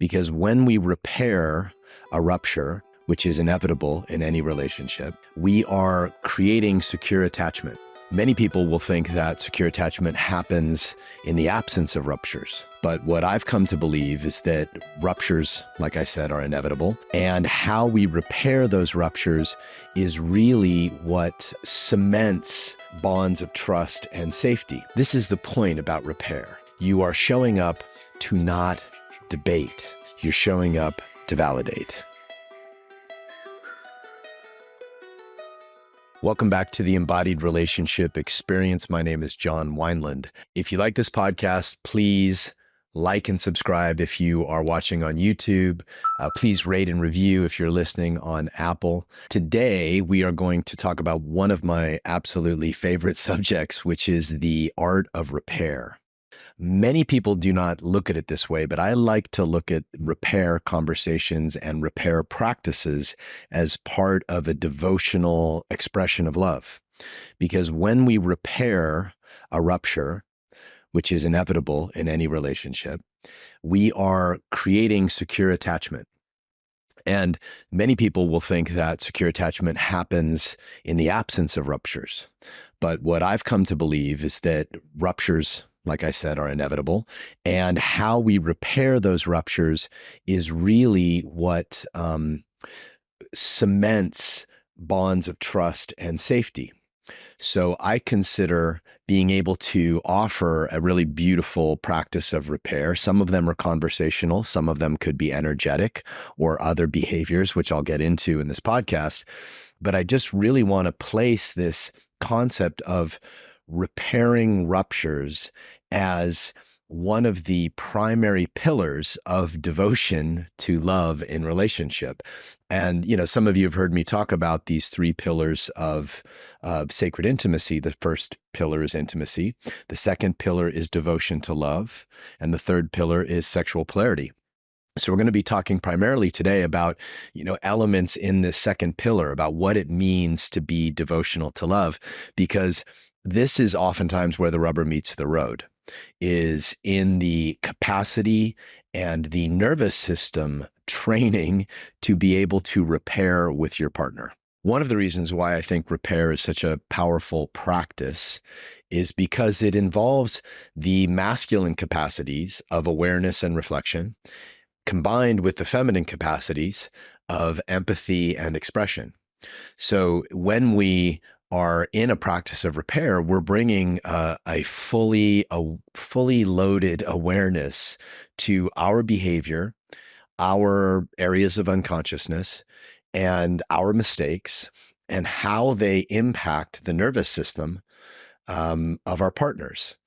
Because when we repair a rupture, which is inevitable in any relationship, we are creating secure attachment. Many people will think that secure attachment happens in the absence of ruptures. But what I've come to believe is that ruptures, like I said, are inevitable. And how we repair those ruptures is really what cements bonds of trust and safety. This is the point about repair. You are showing up to not debate. You're showing up to validate. Welcome back to the Embodied Relationship Experience. My name is John Wineland. If you like this podcast, please like and subscribe if you are watching on YouTube. Please rate and review if you're listening on Apple. Today, we are going to talk about one of my absolutely favorite subjects, which is the art of repair. Many people do not look at it this way, but I like to look at repair conversations and repair practices as part of a devotional expression of love. Because when we repair a rupture, which is inevitable in any relationship, we are creating secure attachment. And many people will think that secure attachment happens in the absence of ruptures. But what I've come to believe is that ruptures, like I said, are inevitable. And how we repair those ruptures is really what cements bonds of trust and safety. So I consider being able to offer a really beautiful practice of repair. Some of them are conversational. Some of them could be energetic or other behaviors, which I'll get into in this podcast. But I just really want to place this concept of repairing ruptures as one of the primary pillars of devotion to love in relationship. And, some of you have heard me talk about these three pillars of sacred intimacy. The first pillar is intimacy. The second pillar is devotion to love. And the third pillar is sexual polarity. So we're going to be talking primarily today about, elements in this second pillar, about what it means to be devotional to love, because this is oftentimes where the rubber meets the road, is in the capacity and the nervous system training to be able to repair with your partner. One of the reasons why I think repair is such a powerful practice is because it involves the masculine capacities of awareness and reflection, combined with the feminine capacities of empathy and expression. So when we are in a practice of repair, we're bringing a fully loaded awareness to our behavior, our areas of unconsciousness, and our mistakes, and how they impact the nervous system of our partners.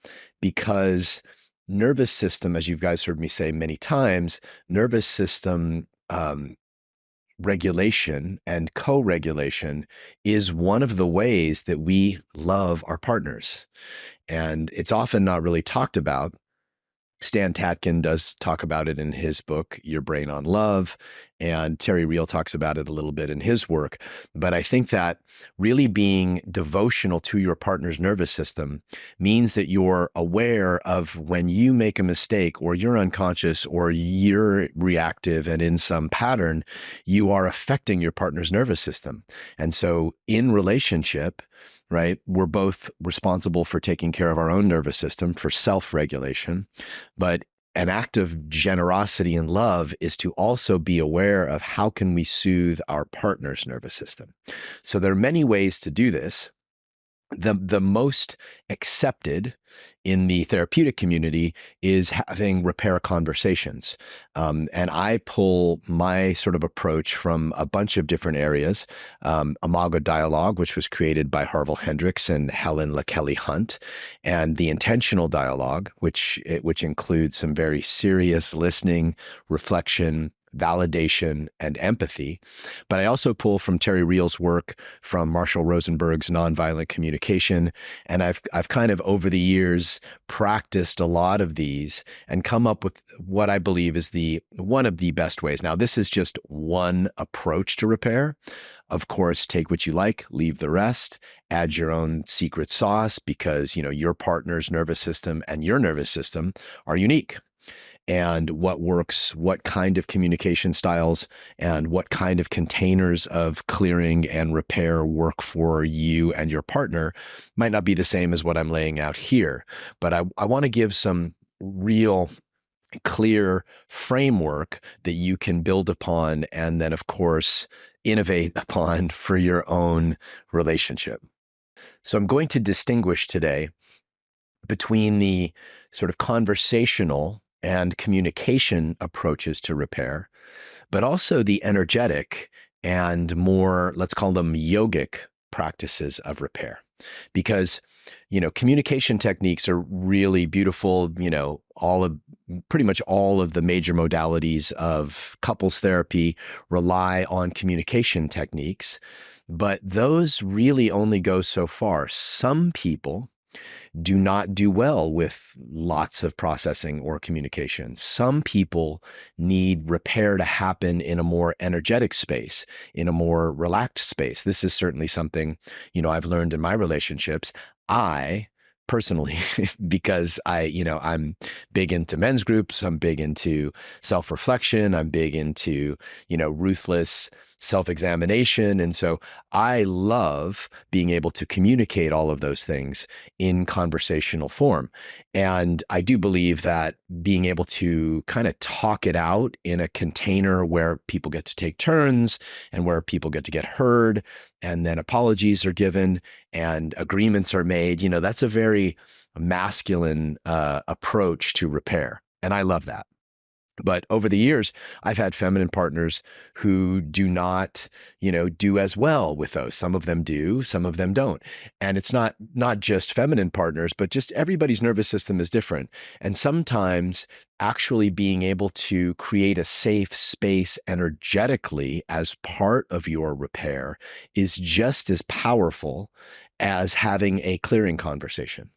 Because nervous system, as you guys heard me say many times, nervous system regulation and co-regulation is one of the ways that we love our partners. And it's often not really talked about. Stan Tatkin does talk about it in his book, Your Brain on Love, and Terry Real talks about it a little bit in his work. But I think that really being devotional to your partner's nervous system means that you're aware of when you make a mistake, or you're unconscious, or you're reactive and in some pattern, you are affecting your partner's nervous system. And so in relationship, right, we're both responsible for taking care of our own nervous system, for self-regulation. But an act of generosity and love is to also be aware of how can we soothe our partner's nervous system. So there are many ways to do this. The most accepted in the therapeutic community is having repair conversations. And I pull my sort of approach from a bunch of different areas. Imago Dialogue, which was created by Harville Hendricks and Helen LaKelly Hunt, and the intentional dialogue, which includes some very serious listening, reflection, validation, and empathy. But I also pull from Terry Real's work, from Marshall Rosenberg's nonviolent communication. And I've kind of over the years practiced a lot of these and come up with what I believe is one of the best ways. Now, this is just one approach to repair. Of course, take what you like, leave the rest, add your own secret sauce, because, your partner's nervous system and your nervous system are unique. and what works, what kind of communication styles and what kind of containers of clearing and repair work for you and your partner might not be the same as what I'm laying out here. But I want to give some real clear framework that you can build upon and then, of course, innovate upon for your own relationship. So I'm going to distinguish today between the sort of conversational and communication approaches to repair, but also the energetic and more, let's call them yogic practices of repair. Because, communication techniques are really beautiful, pretty much all of the major modalities of couples therapy rely on communication techniques, but those really only go so far. Some people do not do well with lots of processing or communication. Some people need repair to happen in a more energetic space, in a more relaxed space. This is certainly something, I've learned in my relationships. I personally, because I'm big into men's groups, I'm big into self-reflection, I'm big into, ruthless self-examination. And so I love being able to communicate all of those things in conversational form. And I do believe that being able to kind of talk it out in a container where people get to take turns and where people get to get heard, and then apologies are given and agreements are made, that's a very masculine approach to repair. And I love that. But over the years, I've had feminine partners who do not, do as well with those. Some of them do, some of them don't. And it's not just feminine partners, but just everybody's nervous system is different. And sometimes actually being able to create a safe space energetically as part of your repair is just as powerful as having a clearing conversation.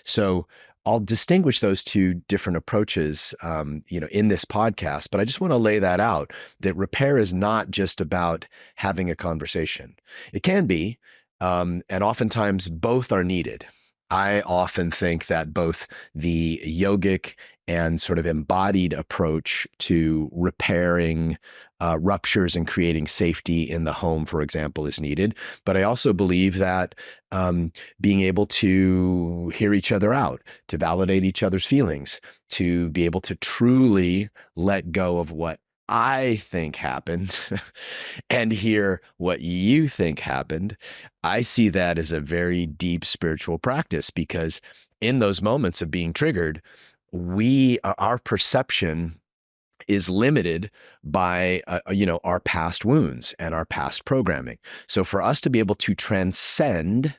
So I'll distinguish those two different approaches, in this podcast, but I just want to lay that out, that repair is not just about having a conversation. It can be, and oftentimes both are needed. I often think that both the yogic and sort of embodied approach to repairing ruptures and creating safety in the home, for example, is needed. But I also believe that being able to hear each other out, to validate each other's feelings, to be able to truly let go of what I think happened and hear what you think happened, I see that as a very deep spiritual practice, because in those moments of being triggered, our perception is limited by, our past wounds and our past programming. So for us to be able to transcend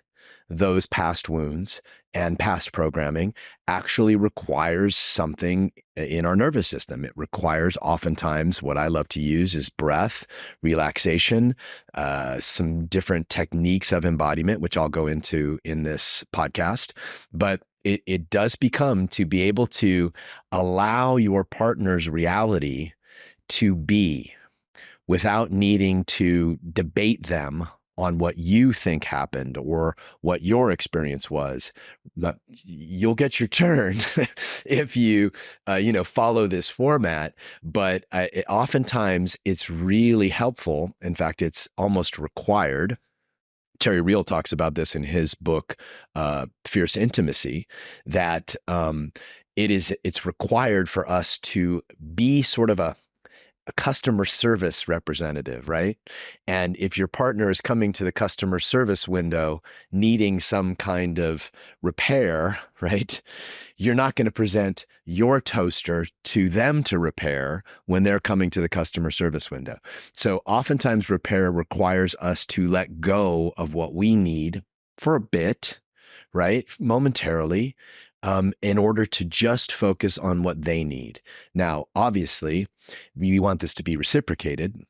those past wounds and past programming actually requires something in our nervous system. It requires oftentimes what I love to use is breath, relaxation, some different techniques of embodiment, which I'll go into in this podcast. But it does become to be able to allow your partner's reality to be without needing to debate them on what you think happened or what your experience was. You'll get your turn if you, follow this format, but oftentimes it's really helpful. In fact, it's almost required. Terry Real talks about this in his book, Fierce Intimacy, that it's required for us to be sort of a customer service representative, right? And if your partner is coming to the customer service window needing some kind of repair, right? You're not going to present your toaster to them to repair when they're coming to the customer service window. So oftentimes repair requires us to let go of what we need for a bit, right? Momentarily, in order to just focus on what they need. Now, obviously, we want this to be reciprocated,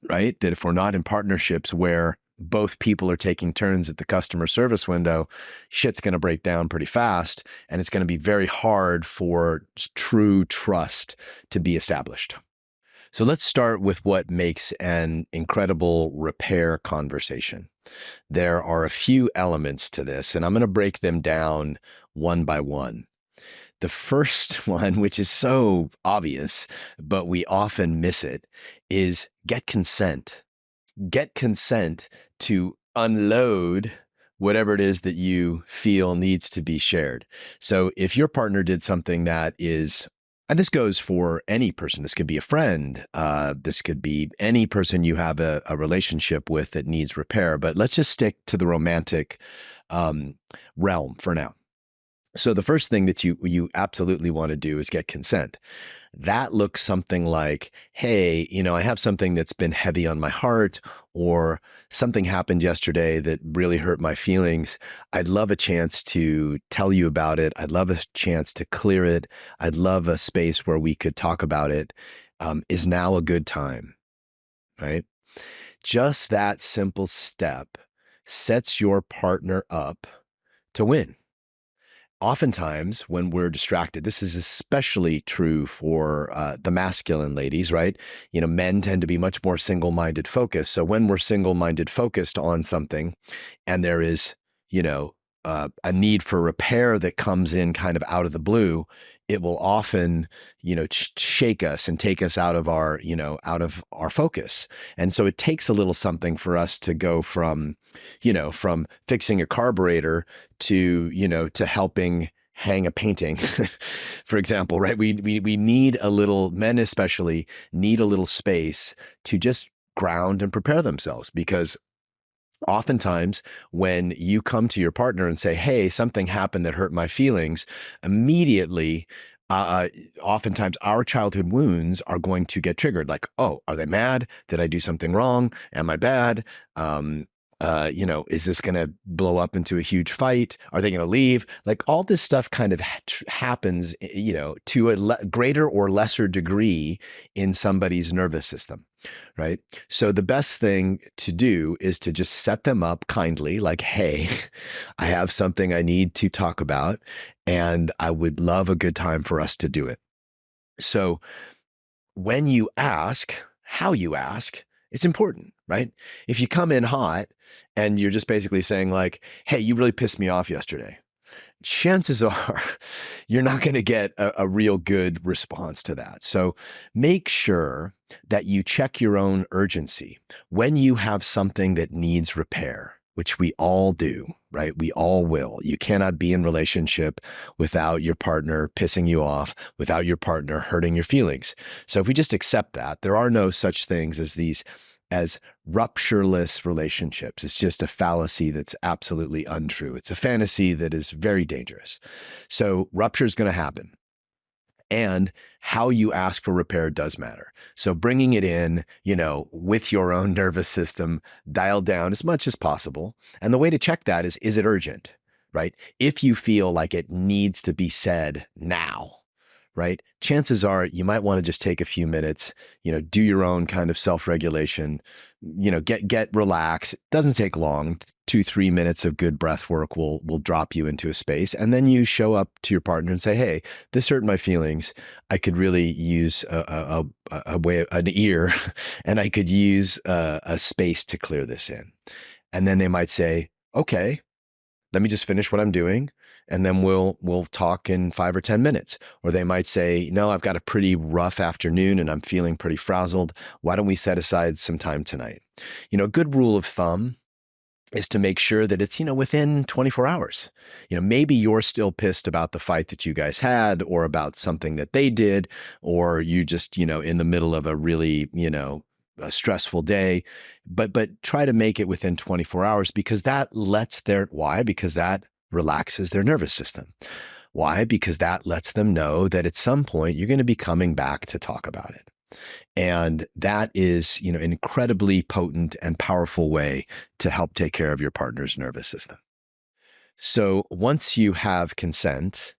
right? That if we're not in partnerships where both people are taking turns at the customer service window, shit's going to break down pretty fast, and it's going to be very hard for true trust to be established. So let's start with what makes an incredible repair conversation. There are a few elements to this, and I'm going to break them down one by one. The first one, which is so obvious, but we often miss it, is get consent. Get consent to unload whatever it is that you feel needs to be shared. So if your partner did something that is, and this goes for any person, this could be a friend, this could be any person you have a relationship with that needs repair, but let's just stick to the romantic realm for now. So the first thing that you absolutely want to do is get consent. That looks something like, hey, I have something that's been heavy on my heart, or something happened yesterday that really hurt my feelings. I'd love a chance to tell you about it. I'd love a chance to clear it. I'd love a space where we could talk about it. Is now a good time, right? Just that simple step sets your partner up to win. Oftentimes, when we're distracted, this is especially true for the masculine ladies, right? Men tend to be much more single-minded focused. So when we're single-minded focused on something, and there is, a need for repair that comes in kind of out of the blue, it will often, shake us and take us out of our focus. And so it takes a little something for us to go from fixing a carburetor to helping hang a painting, for example, right? We need a little, men especially need a little space to just ground and prepare themselves, because oftentimes, when you come to your partner and say, hey, something happened that hurt my feelings, immediately, oftentimes our childhood wounds are going to get triggered. Like, oh, are they mad? Did I do something wrong? Am I bad? Is this going to blow up into a huge fight? Are they going to leave? Like, all this stuff kind of happens, to a greater or lesser degree in somebody's nervous system. Right. So the best thing to do is to just set them up kindly, like, hey, I have something I need to talk about, and I would love a good time for us to do it. So when you ask, how you ask, it's important, right? If you come in hot and you're just basically saying like, hey, you really pissed me off yesterday, chances are you're not going to get a real good response to that. So make sure that you check your own urgency when you have something that needs repair, which we all do, right? We all will. You cannot be in relationship without your partner pissing you off, without your partner hurting your feelings. So if we just accept that, there are no such things as ruptureless relationships. It's just a fallacy that's absolutely untrue. It's a fantasy that is very dangerous. So rupture is going to happen. And how you ask for repair does matter. So bringing it in, with your own nervous system dialed down as much as possible. And the way to check that is it urgent, right? If you feel like it needs to be said now, right? Chances are you might want to just take a few minutes, do your own kind of self-regulation, get relaxed. It doesn't take long. 2-3 minutes of good breath work will drop you into a space. And then you show up to your partner and say, hey, this hurt my feelings. I could really use an ear, and I could use a space to clear this in. And then they might say, okay, let me just finish what I'm doing, and then we'll talk in 5 or 10 minutes. Or they might say, no, I've got a pretty rough afternoon and I'm feeling pretty frazzled. Why don't we set aside some time tonight? A good rule of thumb is to make sure that it's, within 24 hours. Maybe you're still pissed about the fight that you guys had, or about something that they did, or you just, in the middle of a really, a stressful day, but try to make it within 24 hours, because that why? Because that relaxes their nervous system. Why? Because that lets them know that at some point you're going to be coming back to talk about it. And that is, an incredibly potent and powerful way to help take care of your partner's nervous system. So once you have consent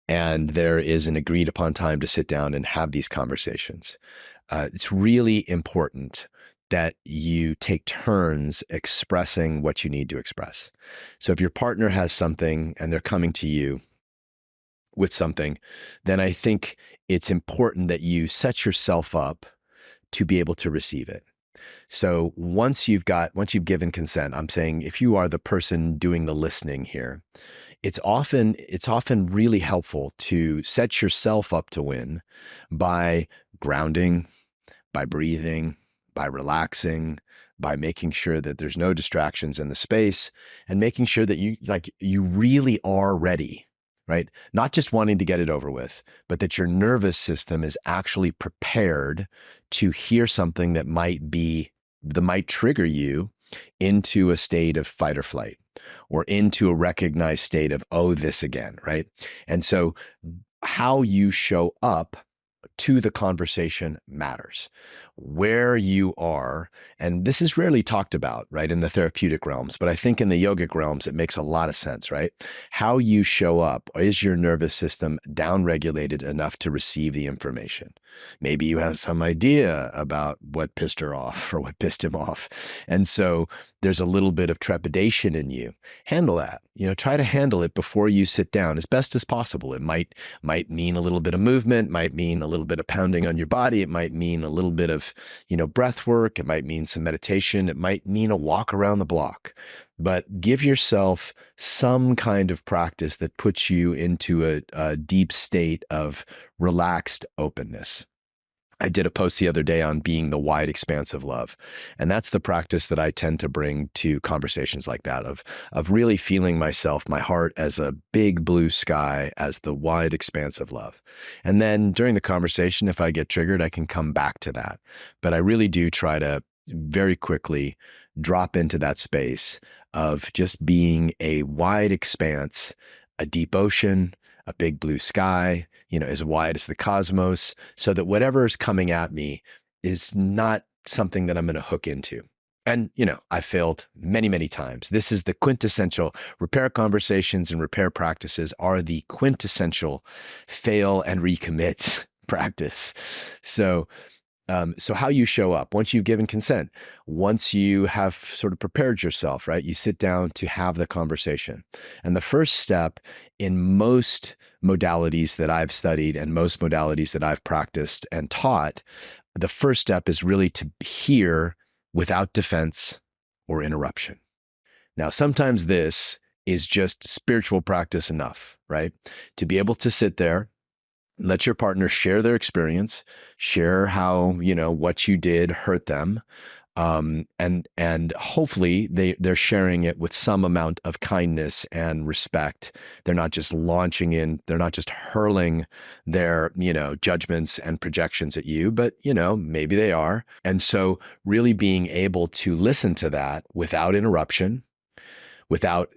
and there is an agreed upon time to sit down and have these conversations, it's really important that you take turns expressing what you need to express. So if your partner has something and they're coming to you with something, then I think it's important that you set yourself up to be able to receive it. So once you've given consent, I'm saying if you are the person doing the listening here, it's often really helpful to set yourself up to win by grounding, by breathing, by relaxing, by making sure that there's no distractions in the space, and making sure that you really are ready, right? Not just wanting to get it over with, but that your nervous system is actually prepared to hear something that might trigger you into a state of fight or flight, or into a recognized state of, oh, this again, right? And so how you show up to the conversation matters. Where you are, and this is rarely talked about, right, in the therapeutic realms, but I think in the yogic realms, it makes a lot of sense, right? How you show up, is your nervous system downregulated enough to receive the information? Maybe you have some idea about what pissed her off or what pissed him off. And so there's a little bit of trepidation in you. Handle that. Try to handle it before you sit down as best as possible. It might mean a little bit of movement, might mean a little bit of pounding on your body. It might mean a little bit of, breath work. It might mean some meditation. It might mean a walk around the block. But give yourself some kind of practice that puts you into a deep state of relaxed openness. I did a post the other day on being the wide expanse of love. And that's the practice that I tend to bring to conversations like that, of really feeling myself, my heart as a big blue sky, as the wide expanse of love. And then during the conversation, if I get triggered, I can come back to that. But I really do try to very quickly drop into that space of just being a wide expanse, a deep ocean, a big blue sky, as wide as the cosmos, so that whatever is coming at me is not something that I'm going to hook into. And, I failed many, many times. This is the quintessential repair conversations, and repair practices are the quintessential fail and recommit practice. So how you show up once you've given consent, once you have sort of prepared yourself, right? You sit down to have the conversation. And the first step in most modalities that I've studied and most modalities that I've practiced and taught, the first step is really to hear without defense or interruption. Now, sometimes this is just spiritual practice enough, right? To be able to sit there, let your partner share their experience, share how, what you did hurt them. And hopefully they're sharing it with some amount of kindness and respect. They're not just they're not just hurling their, judgments and projections at you, but, maybe they are. And so really being able to listen to that without interruption, without,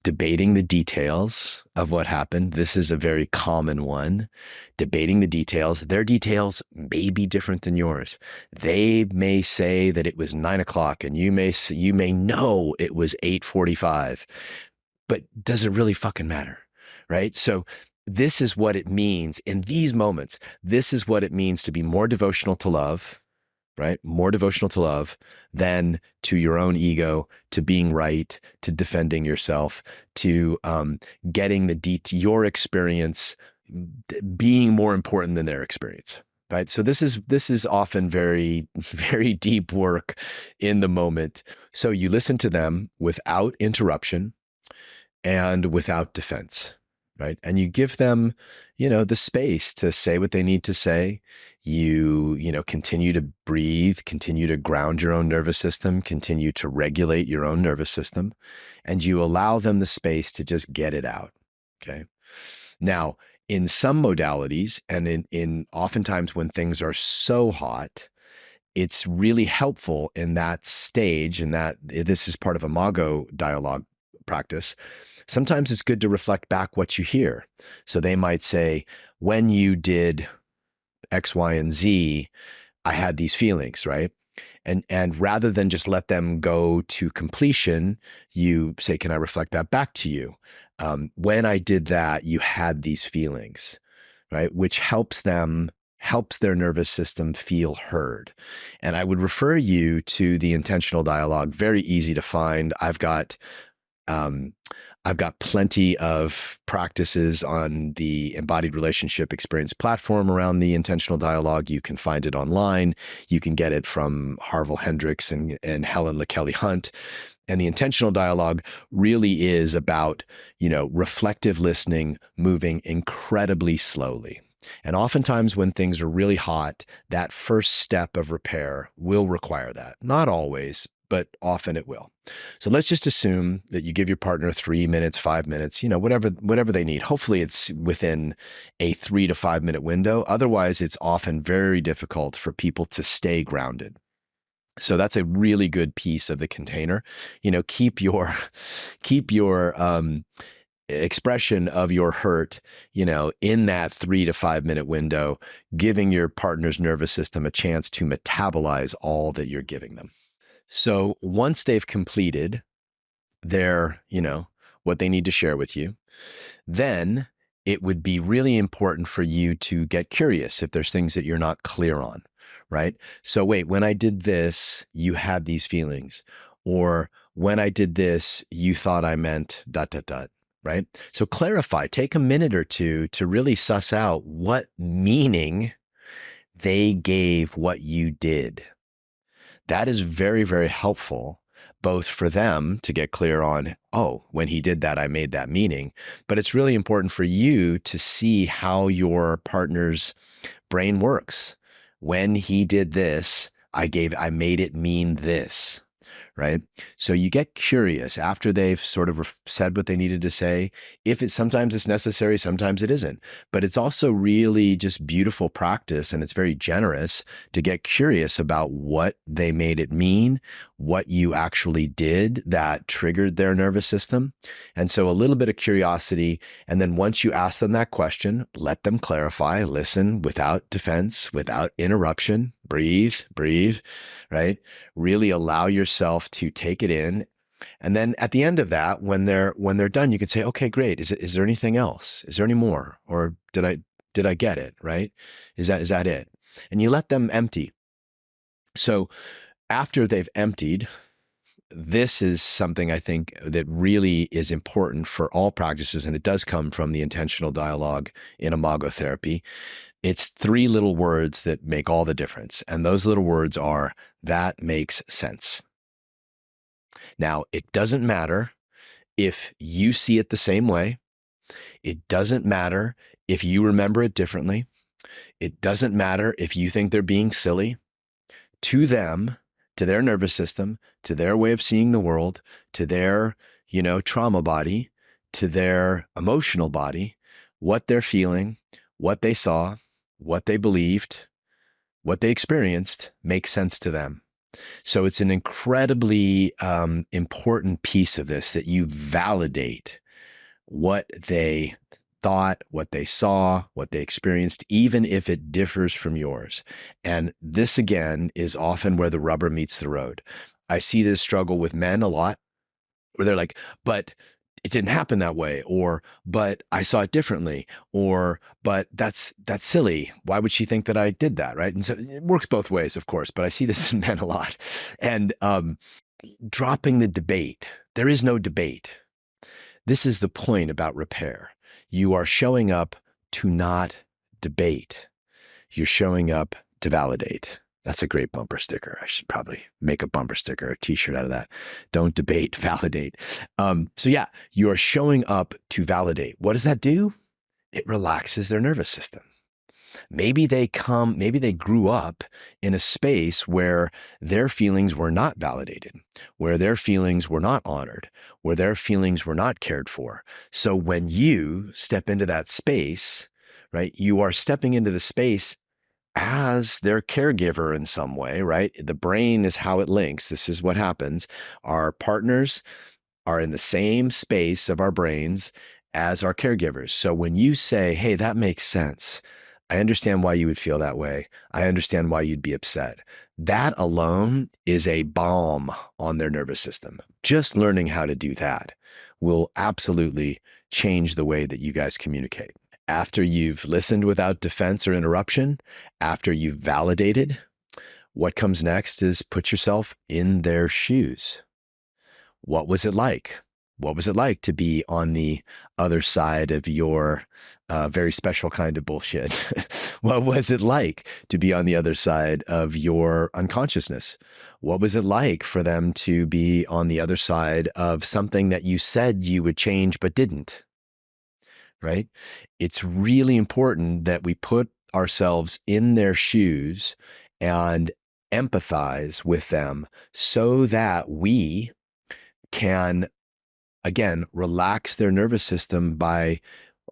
debating the details of what happened. This is a very common one. Debating the details. Their details may be different than yours. They may say that it was 9 o'clock and you may know it was 8:45, but does it really fucking matter? Right? So this is what it means in these moments. This is what it means to be more devotional to love, right? More devotional to love than to your own ego, to being right, to defending yourself, to getting your experience being more important than their experience, right? So this is often very, very deep work in the moment. So you listen to them without interruption and without defense, right? And you give them, the space to say what they need to say. You continue to breathe, continue to ground your own nervous system, continue to regulate your own nervous system, and you allow them the space to just get it out. Okay. Now, in some modalities, and in oftentimes when things are so hot, it's really helpful in that stage, and that this is part of imago dialogue practice. Sometimes it's good to reflect back what you hear. So they might say, when you did X, Y, and Z, I had these feelings, right? And rather than just let them go to completion, you say, can I reflect that back to you? When I did that, you had these feelings, right? Which helps their nervous system feel heard. And I would refer you to the intentional dialogue, very easy to find. I've got I've got plenty of practices on the Embodied Relationship Experience platform around the intentional dialogue. You can find it online. You can get it from Harville Hendricks and Helen LaKelly Hunt. And the intentional dialogue really is about, reflective listening, moving incredibly slowly. And oftentimes when things are really hot, that first step of repair will require that. Not always, but often it will. So let's just assume that you give your partner 3 minutes, 5 minutes, whatever they need. Hopefully it's within a 3 to 5 minute window. Otherwise, it's often very difficult for people to stay grounded. So that's a really good piece of the container. Keep your expression of your hurt, in that 3 to 5 minute window, giving your partner's nervous system a chance to metabolize all that you're giving them. So once they've completed their, what they need to share with you, then it would be really important for you to get curious if there's things that you're not clear on, right? So wait, when I did this, you had these feelings, or when I did this, you thought I meant ... right? So clarify, take a minute or two to really suss out what meaning they gave what you did. That is very, very helpful, both for them to get clear on, oh, when he did that, I made that meaning. But it's really important for you to see how your partner's brain works. When he did this, I made it mean this. Right? So you get curious after they've sort of said what they needed to say. Sometimes it's necessary, sometimes it isn't. But it's also really just beautiful practice, and it's very generous to get curious about what they made it mean, what you actually did that triggered their nervous system. And so a little bit of curiosity. And then once you ask them that question, let them clarify, listen without defense, without interruption. Breathe, right? Really allow yourself to take it in. And then at the end of that, when they're done, you can say, okay, great. Is there anything else? Is there any more? Or did I get it? Right? Is that it? And you let them empty. So after they've emptied, this is something I think that really is important for all practices. And it does come from the intentional dialogue in imago therapy. It's 3 little words that make all the difference. And those little words are, that makes sense. Now, it doesn't matter if you see it the same way. It doesn't matter if you remember it differently. It doesn't matter if you think they're being silly. To them, to their nervous system, to their way of seeing the world, to their, trauma body, to their emotional body, what they're feeling, what they saw, what they believed, what they experienced makes sense to them. So it's an incredibly important piece of this, that you validate what they thought, what they saw, what they experienced, even if it differs from yours. And this, again, is often where the rubber meets the road. I see this struggle with men a lot, where they're like, but it didn't happen that way, or, but I saw it differently, or, but that's silly. Why would she think that I did that? Right. And so it works both ways, of course, but I see this in men a lot. And dropping the debate. There is no debate. This is the point about repair. You are showing up to not debate. You're showing up to validate. That's a great bumper sticker. I should probably make a bumper sticker, a t-shirt out of that. Don't debate, validate. So yeah, you are showing up to validate. What does that do? It relaxes their nervous system. Maybe they grew up in a space where their feelings were not validated, where their feelings were not honored, where their feelings were not cared for. So when you step into that space, right, you are stepping into the space as their caregiver in some way, right? The brain is how it links. This is what happens. Our partners are in the same space of our brains as our caregivers. So when you say, hey, that makes sense, I understand why you would feel that way. I understand why you'd be upset. That alone is a balm on their nervous system. Just learning how to do that will absolutely change the way that you guys communicate. After you've listened without defense or interruption, after you've validated, what comes next is put yourself in their shoes. What was it like? What was it like to be on the other side of your very special kind of bullshit? What was it like to be on the other side of your unconsciousness? What was it like for them to be on the other side of something that you said you would change but didn't? Right? It's really important that we put ourselves in their shoes and empathize with them so that we can, again, relax their nervous system by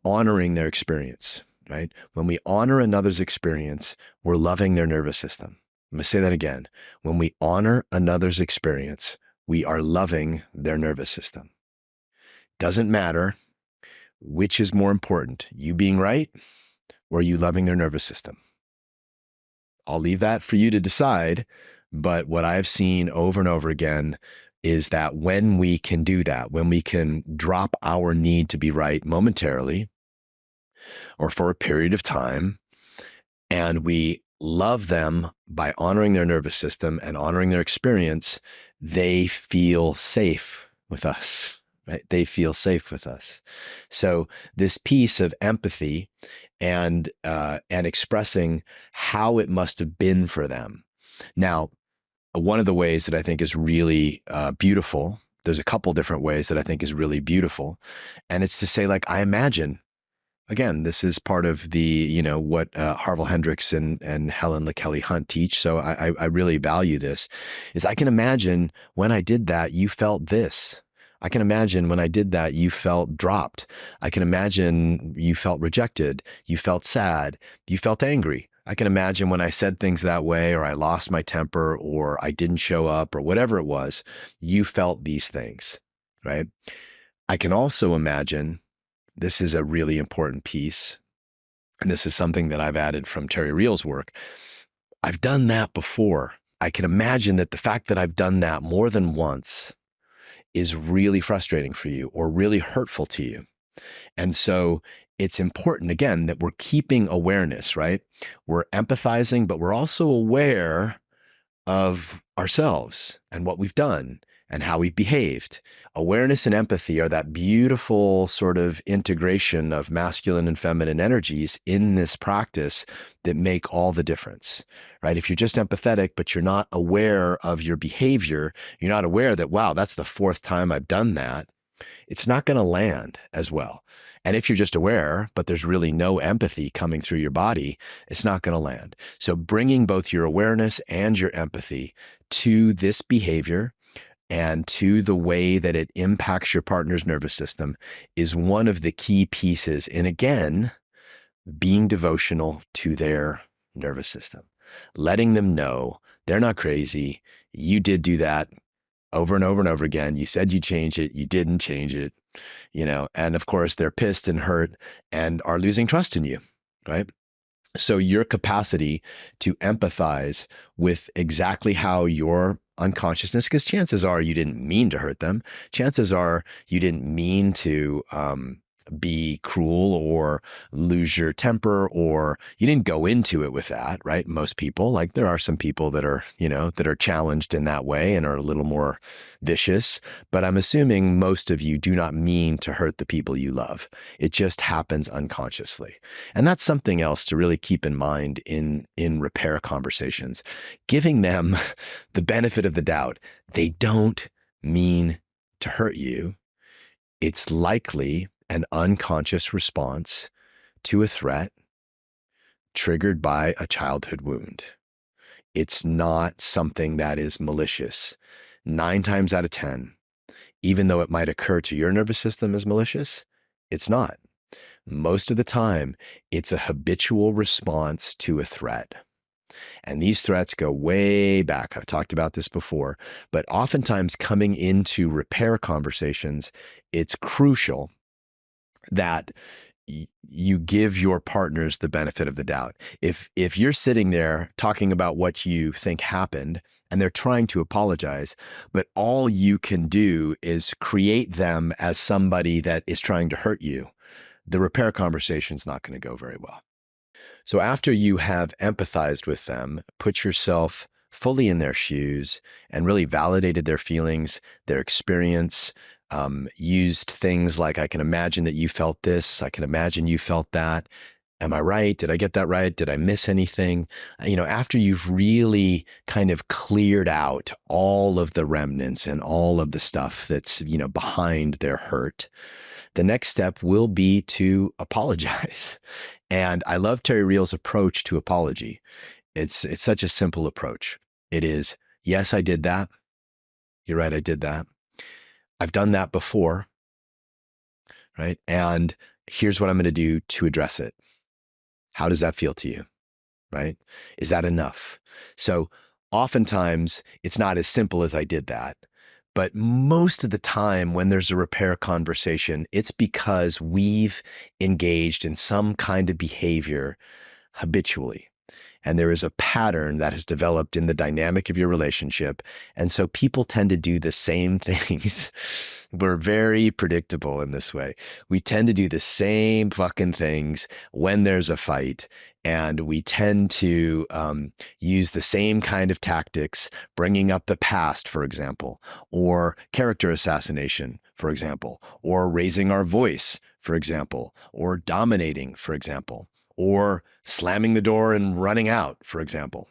honoring their experience, right? When we honor another's experience, we're loving their nervous system. I'm going to say that again. When we honor another's experience, we are loving their nervous system. Doesn't matter which is more important, you being right or you loving their nervous system. I'll leave that for you to decide. But what I've seen over and over again is that when we can do that, when we can drop our need to be right momentarily or for a period of time, and we love them by honoring their nervous system and honoring their experience, they feel safe with us, right? They feel safe with us. So this piece of empathy and expressing how it must have been for them. Now, one of the ways that I think is really beautiful, there's a couple different ways that I think is really beautiful, and it's to say, like, I imagine, again, this is part of the, what Harville Hendricks and Helen LaKelly Hunt teach. So I really value this, is I can imagine when I did that, you felt this. I can imagine when I did that, you felt dropped. I can imagine you felt rejected. You felt sad. You felt angry. I can imagine when I said things that way, or I lost my temper, or I didn't show up, or whatever it was, you felt these things, right? I can also imagine, this is a really important piece, and this is something that I've added from Terry Reel's work. I've done that before. I can imagine that the fact that I've done that more than once is really frustrating for you or really hurtful to you. And so it's important, again, that we're keeping awareness, right? We're empathizing, but we're also aware of ourselves and what we've done and how we've behaved. Awareness and empathy are that beautiful sort of integration of masculine and feminine energies in this practice that make all the difference, right? If you're just empathetic, but you're not aware of your behavior, you're not aware that, wow, that's the fourth time I've done that, it's not going to land as well. And if you're just aware, but there's really no empathy coming through your body, it's not going to land. So bringing both your awareness and your empathy to this behavior and to the way that it impacts your partner's nervous system is one of the key pieces in, again, being devotional to their nervous system, letting them know they're not crazy. You did do that over and over and over again. You said you'd change it. You didn't change it, and of course they're pissed and hurt and are losing trust in you, right? So your capacity to empathize with exactly how your unconsciousness, because chances are you didn't mean to hurt them. Chances are you didn't mean to be cruel or lose your temper, or you didn't go into it with that, right? Most people, like, there are some people that are, that are challenged in that way and are a little more vicious, but I'm assuming most of you do not mean to hurt the people you love. It just happens unconsciously. And that's something else to really keep in mind in repair conversations, giving them the benefit of the doubt. They don't mean to hurt you. It's likely an unconscious response to a threat triggered by a childhood wound. It's not something that is malicious. 9 times out of 10, even though it might occur to your nervous system as malicious, it's not. Most of the time, it's a habitual response to a threat. And these threats go way back. I've talked about this before, but oftentimes coming into repair conversations, it's crucial that you give your partners the benefit of the doubt. If you're sitting there talking about what you think happened and they're trying to apologize, but all you can do is create them as somebody that is trying to hurt you, the repair conversation is not going to go very well. So after you have empathized with them, put yourself fully in their shoes and really validated their feelings, their experience, used things like, I can imagine that you felt this. I can imagine you felt that. Am I right? Did I get that right? Did I miss anything? After you've really kind of cleared out all of the remnants and all of the stuff that's, behind their hurt, the next step will be to apologize. And I love Terry Real's approach to apology. It's such a simple approach. It is, yes, I did that. You're right, I did that. I've done that before, right? And here's what I'm going to do to address it. How does that feel to you, right? Is that enough? So oftentimes it's not as simple as I did that. But most of the time when there's a repair conversation, it's because we've engaged in some kind of behavior habitually. And there is a pattern that has developed in the dynamic of your relationship. And so people tend to do the same things. We're very predictable in this way. We tend to do the same fucking things when there's a fight. And we tend to use the same kind of tactics, bringing up the past, for example, or character assassination, for example, or raising our voice, for example, or dominating, for example, or slamming the door and running out, for example,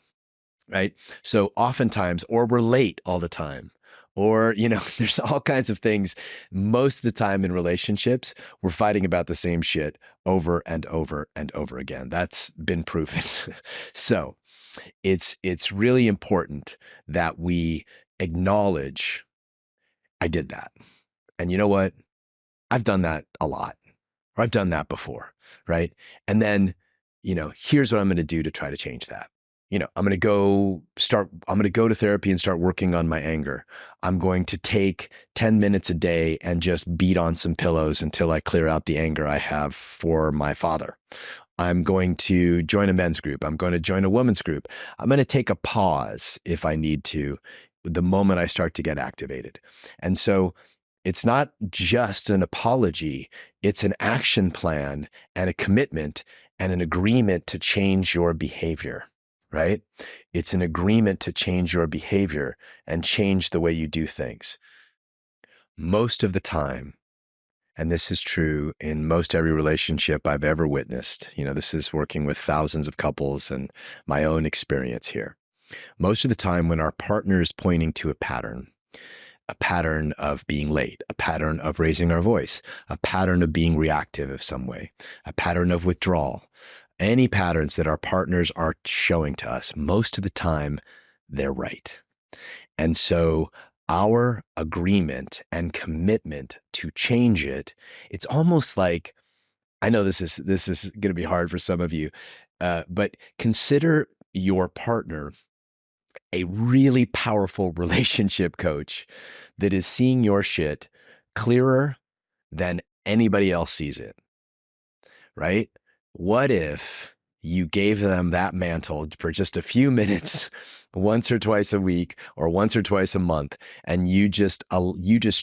right? So oftentimes, or we're late all the time, or, there's all kinds of things. Most of the time in relationships, we're fighting about the same shit over and over and over again. That's been proven. So it's really important that we acknowledge, I did that. And you know what? I've done that a lot. Or I've done that before, right? And then, here's what I'm going to do to try to change that. I'm going to go to therapy and start working on my anger. I'm going to take 10 minutes a day and just beat on some pillows until I clear out the anger I have for my father. I'm going to join a men's group. I'm going to join a women's group. I'm going to take a pause if I need to, the moment I start to get activated. And so it's not just an apology, it's an action plan and a commitment and an agreement to change your behavior, right? It's an agreement to change your behavior and change the way you do things. Most of the time, and this is true in most every relationship I've ever witnessed, this is working with thousands of couples and my own experience here. Most of the time when our partner is pointing to a pattern of being late, a pattern of raising our voice, a pattern of being reactive of some way, a pattern of withdrawal, any patterns that our partners are showing to us, most of the time, they're right. And so our agreement and commitment to change it, it's almost like, I know this is going to be hard for some of you, but consider your partner a really powerful relationship coach that is seeing your shit clearer than anybody else sees it, right? What if you gave them that mantle for just a few minutes, once or twice a week or once or twice a month, and you just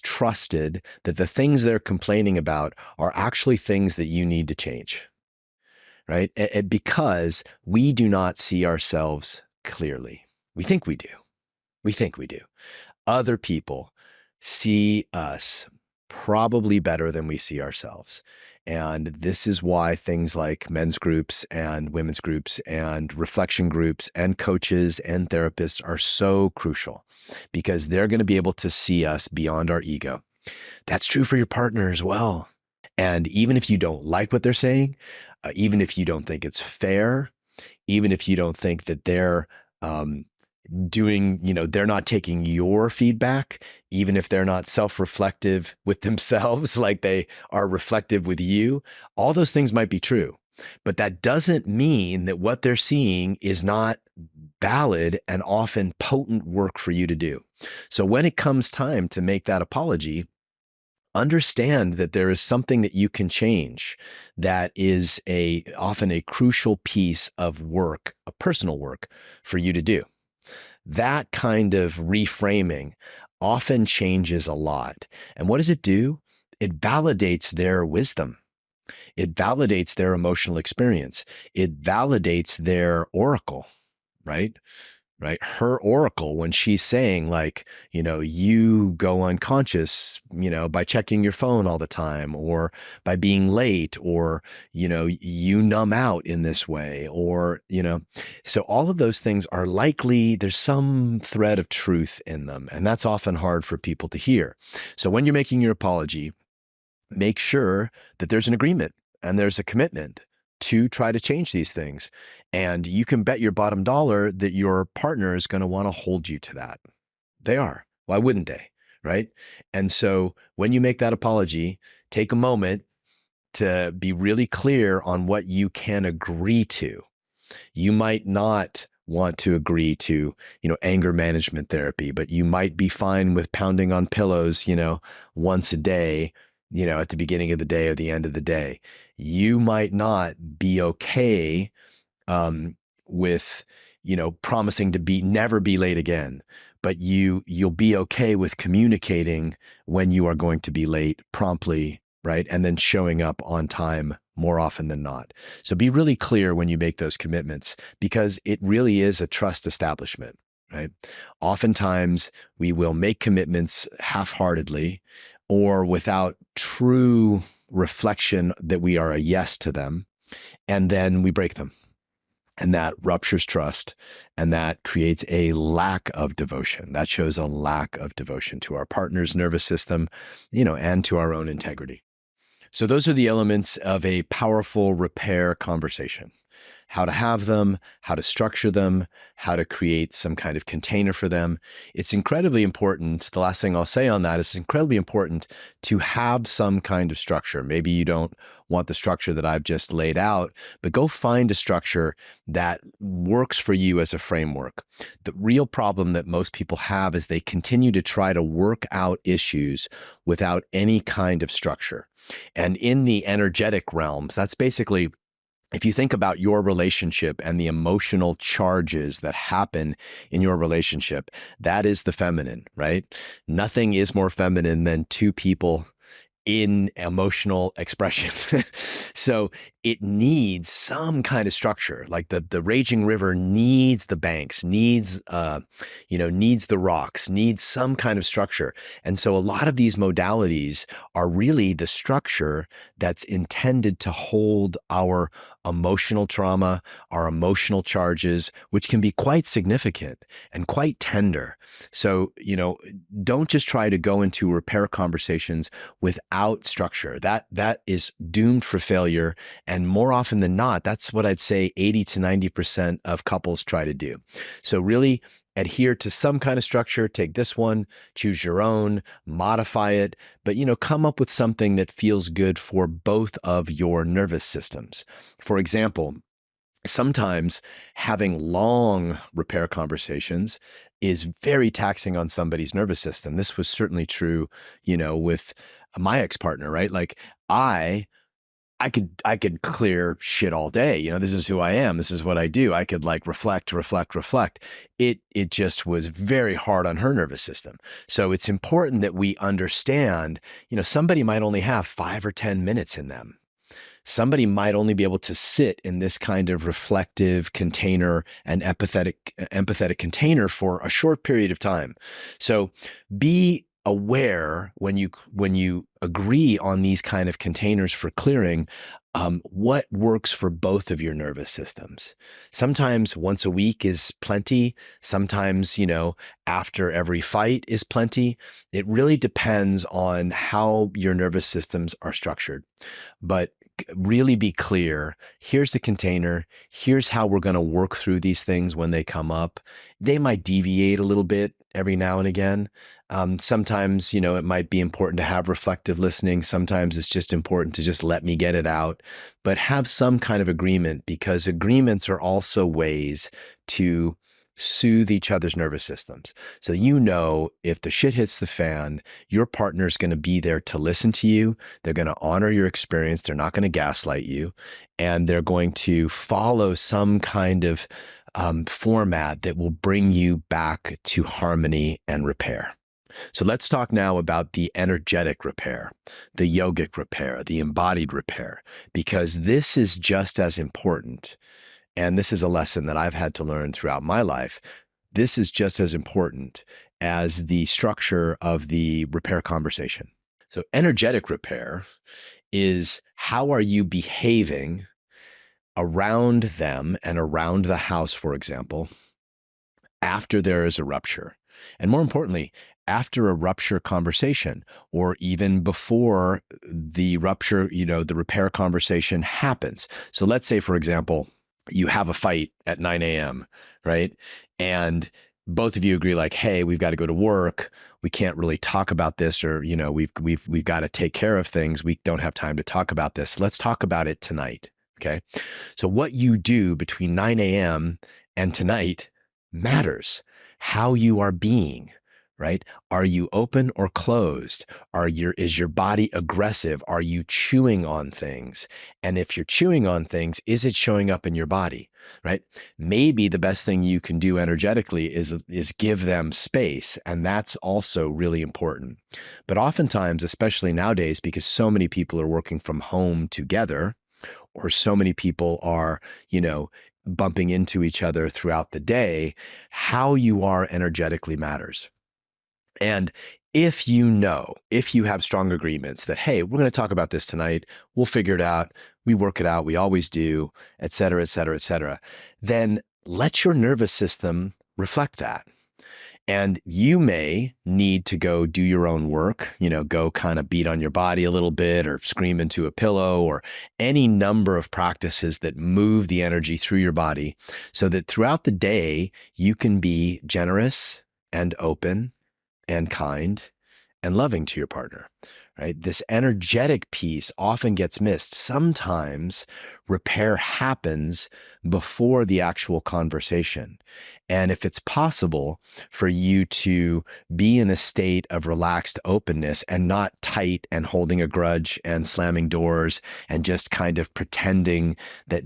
trusted that the things they're complaining about are actually things that you need to change, right? Because we do not see ourselves clearly. We think we do. Other people see us probably better than we see ourselves. And this is why things like men's groups and women's groups and reflection groups and coaches and therapists are so crucial, because they're going to be able to see us beyond our ego. That's true for your partner as well. And even if you don't like what they're saying, even if you don't think it's fair, even if you don't think that they're they're not taking your feedback, even if they're not self-reflective with themselves like they are reflective with you, all those things might be true. But that doesn't mean that what they're seeing is not valid and often potent work for you to do. So when it comes time to make that apology, understand that there is something that you can change that is often a crucial piece of work, a personal work for you to do. That kind of reframing often changes a lot. And what does it do? It validates their wisdom. It validates their emotional experience. It validates their oracle, right? right? Her oracle, when she's saying like, you go unconscious, by checking your phone all the time, or by being late, or, you numb out in this way, or, so all of those things are likely, there's some thread of truth in them. And that's often hard for people to hear. So when you're making your apology, make sure that there's an agreement and there's a commitment to try to change these things. And you can bet your bottom dollar that your partner is going to want to hold you to that. They are. Why wouldn't they? Right. And so when you make that apology, take a moment to be really clear on what you can agree to. You might not want to agree to, anger management therapy, but you might be fine with pounding on pillows, once a day, at the beginning of the day or the end of the day. You might not be okay with, promising to never be late again, but you'll be okay with communicating when you are going to be late promptly, right? And then showing up on time more often than not. So be really clear when you make those commitments, because it really is a trust establishment, right? Oftentimes we will make commitments half-heartedly or without true reflection that we are a yes to them, and then we break them. And that ruptures trust, and that creates a lack of devotion. That shows a lack of devotion to our partner's nervous system, and to our own integrity. So those are the elements of a powerful repair conversation. How to have them, how to structure them, how to create some kind of container for them. It's incredibly important. The last thing I'll say on that is it's incredibly important to have some kind of structure. Maybe you don't want the structure that I've just laid out, but go find a structure that works for you as a framework. The real problem that most people have is they continue to try to work out issues without any kind of structure. And in the energetic realms, that's basically, if you think about your relationship and the emotional charges that happen in your relationship, that is the feminine, right? Nothing is more feminine than two people in emotional expression. So it needs some kind of structure. Like the raging river needs the banks, needs the rocks, needs some kind of structure. And so a lot of these modalities are really the structure that's intended to hold our emotional trauma, our emotional charges, which can be quite significant and quite tender. So, don't just try to go into repair conversations without structure. That is doomed for failure. And more often than not, that's what I'd say 80 to 90% of couples try to do. So really adhere to some kind of structure, take this one, choose your own, modify it, but come up with something that feels good for both of your nervous systems. For example, sometimes having long repair conversations is very taxing on somebody's nervous system. This was certainly true, with my ex-partner, right? Like I could clear shit all day. This is who I am. This is what I do. I could reflect. It just was very hard on her nervous system. So it's important that we understand, somebody might only have 5 or 10 minutes in them. Somebody might only be able to sit in this kind of reflective container and empathetic container for a short period of time. So be aware when you agree on these kind of containers for clearing, what works for both of your nervous systems. Sometimes once a week is plenty. Sometimes, after every fight is plenty. It really depends on how your nervous systems are structured. But really be clear. Here's the container. Here's how we're going to work through these things when they come up. They might deviate a little bit every now and again. Sometimes, it might be important to have reflective listening. Sometimes it's just important to just let me get it out, but have some kind of agreement, because agreements are also ways to soothe each other's nervous systems. So if the shit hits the fan, your partner's going to be there to listen to you. They're going to honor your experience. They're not going to gaslight you. And they're going to follow some kind of format that will bring you back to harmony and repair. So let's talk now about the energetic repair, the yogic repair, the embodied repair, because this is just as important. And this is a lesson that I've had to learn throughout my life. this is just as important as the structure of the repair conversation. So energetic repair is, how are you behaving around them and around the house, for example, after there is a rupture? And more importantly, after a rupture conversation, or even before the rupture, the repair conversation happens. So let's say, for example, you have a fight at 9 a.m., right? And both of you agree, like, hey, we've got to go to work. We can't really talk about this, or, we've got to take care of things. We don't have time to talk about this. Let's talk about it tonight. Okay. So what you do between 9 a.m. and tonight matters. How you are being, right? Are you open or closed? Is your body aggressive? Are you chewing on things? And if you're chewing on things, is it showing up in your body, right? Maybe the best thing you can do energetically is give them space. And that's also really important. But oftentimes, especially nowadays, because so many people are working from home together, or so many people are, bumping into each other throughout the day, how you are energetically matters. And if you have strong agreements that, hey, we're going to talk about this tonight, we'll figure it out, we work it out, we always do, et cetera, et cetera, et cetera, then let your nervous system reflect that. And you may need to go do your own work, go kind of beat on your body a little bit, or scream into a pillow, or any number of practices that move the energy through your body, so that throughout the day, you can be generous and open and kind and loving to your partner, right? This energetic piece often gets missed. Sometimes repair happens before the actual conversation. And if it's possible for you to be in a state of relaxed openness and not tight and holding a grudge and slamming doors and just kind of pretending that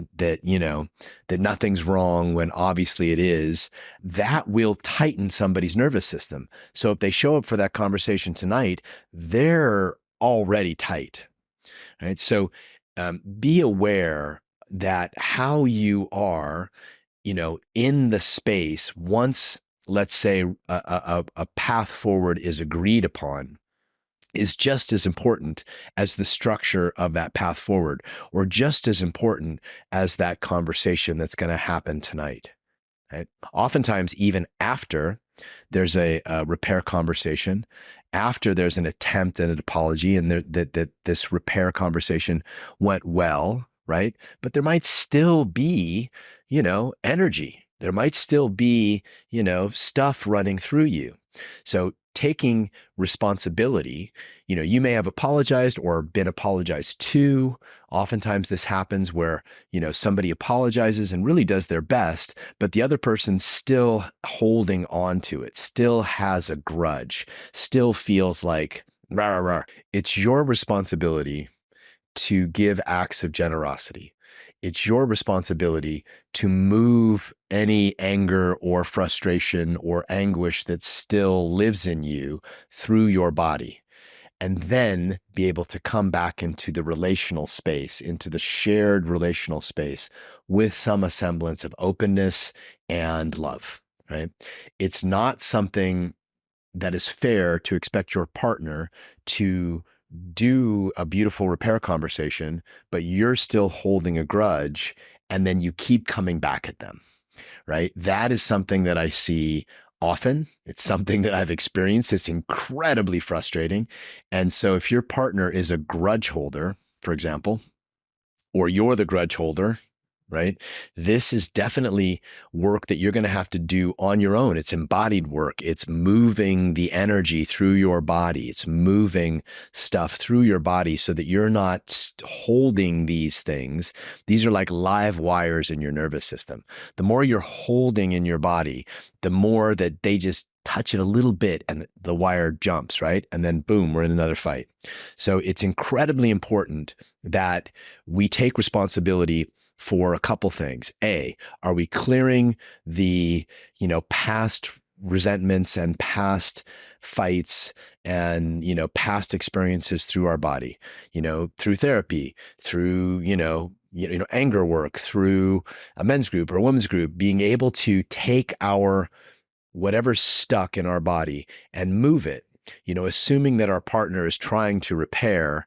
nothing's wrong when obviously it is, that will tighten somebody's nervous system. So if they show up for that conversation tonight, they're already tight, right? So be aware that how you are, in the space, once, let's say, a path forward is agreed upon, is just as important as the structure of that path forward, or just as important as that conversation that's going to happen tonight. Right? Oftentimes, even after there's a repair conversation, after there's an attempt at an apology, and that this repair conversation went well, right? But there might still be, energy. There might still be, stuff running through you. So taking responsibility, you may have apologized or been apologized to. Oftentimes this happens where, somebody apologizes and really does their best, but the other person's still holding on to it, still has a grudge, still feels like, rah, rah, rah. It's your responsibility to give acts of generosity. It's your responsibility to move any anger or frustration or anguish that still lives in you through your body, and then be able to come back into the relational space, into the shared relational space, with some semblance of openness and love, right? It's not something that is fair to expect your partner to do a beautiful repair conversation, but you're still holding a grudge, and then you keep coming back at them, right? That is something that I see often. It's something that I've experienced. It's incredibly frustrating. And so if your partner is a grudge holder, for example, or you're the grudge holder, right? This is definitely work that you're going to have to do on your own. It's embodied work. It's moving the energy through your body. It's moving stuff through your body so that you're not holding these things. These are like live wires in your nervous system. The more you're holding in your body, the more that they just touch it a little bit and the wire jumps, right? And then boom, we're in another fight. So it's incredibly important that we take responsibility for a couple things. A, are we clearing the, past resentments and past fights and, past experiences through our body, through therapy, through, anger work, through a men's group or a women's group, being able to take our whatever's stuck in our body and move it, assuming that our partner is trying to repair.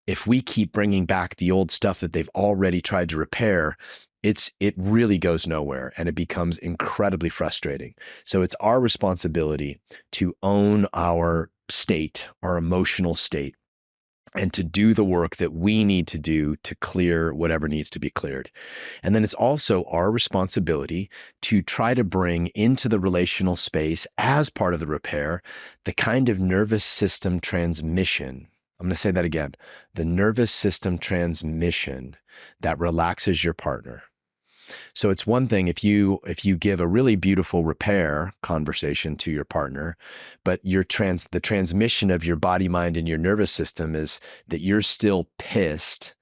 If we keep bringing back the old stuff that they've already tried to repair, it really goes nowhere and it becomes incredibly frustrating. So it's our responsibility to own our state, our emotional state, and to do the work that we need to do to clear whatever needs to be cleared. And then it's also our responsibility to try to bring into the relational space, as part of the repair, the kind of nervous system transmission. I'm going to say that again, the nervous system transmission that relaxes your partner. So it's one thing if you give a really beautiful repair conversation to your partner, but the transmission of your body, mind, and your nervous system is that you're still pissed,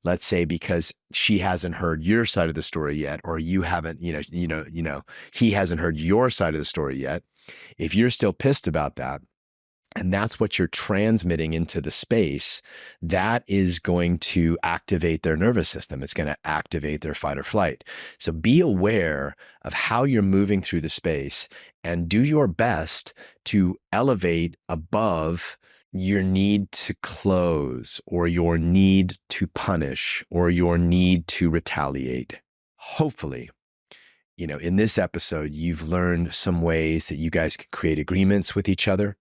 let's say because she hasn't heard your side of the story yet, or you haven't, he hasn't heard your side of the story yet. If you're still pissed about that, and that's what you're transmitting into the space, that is going to activate their nervous system. It's going to activate their fight or flight. So be aware of how you're moving through the space and do your best to elevate above your need to close or your need to punish or your need to retaliate. Hopefully, in this episode, you've learned some ways that you guys can create agreements with each other.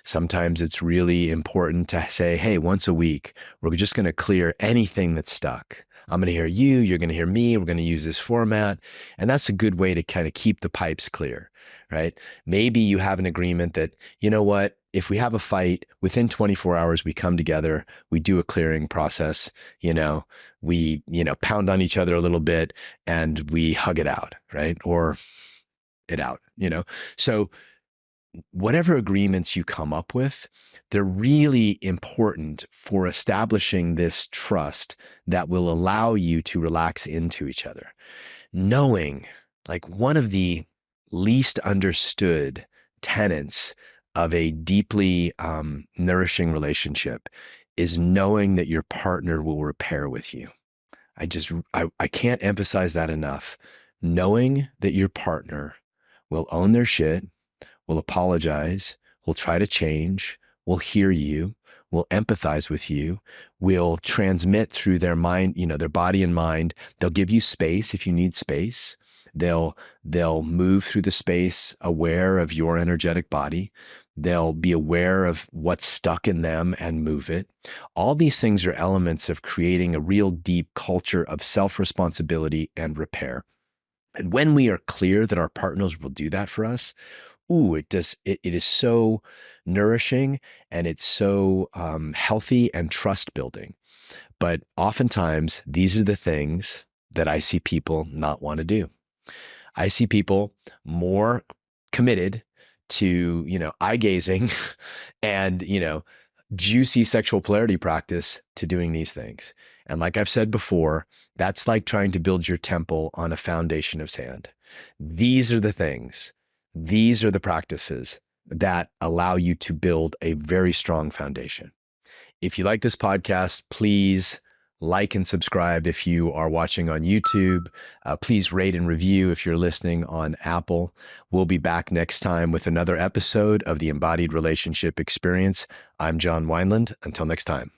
Sometimes it's really important to say, hey, once a week, we're just going to clear anything that's stuck. I'm going to hear you, you're going to hear me, we're going to use this format. And that's a good way to kind of keep the pipes clear, right? Maybe you have an agreement that, you know what, if we have a fight, within 24 hours, we come together, we do a clearing process, we, pound on each other a little bit and we hug it out, right? Or it out, So whatever agreements you come up with, they're really important for establishing this trust that will allow you to relax into each other. Knowing, like, one of the least understood tenets of a deeply nourishing relationship is knowing that your partner will repair with you. I can't emphasize that enough. Knowing that your partner will own their shit, will apologize, will try to change, will hear you, will empathize with you, will transmit through their mind, their body and mind. They'll give you space if you need space. They'll move through the space aware of your energetic body. They'll be aware of what's stuck in them and move it. All these things are elements of creating a real deep culture of self-responsibility and repair. And when we are clear that our partners will do that for us, it is so nourishing and it's so healthy and trust building. But oftentimes these are the things that I see people not want to do. I see people more committed to, eye gazing and, juicy sexual polarity practice to doing these things. And like I've said before, that's like trying to build your temple on a foundation of sand. These are the things. These are the practices that allow you to build a very strong foundation. If you like this podcast, please like and subscribe if you are watching on YouTube. Please rate and review if you're listening on Apple. We'll be back next time with another episode of the Embodied Relationship Experience. I'm John Wineland. Until next time.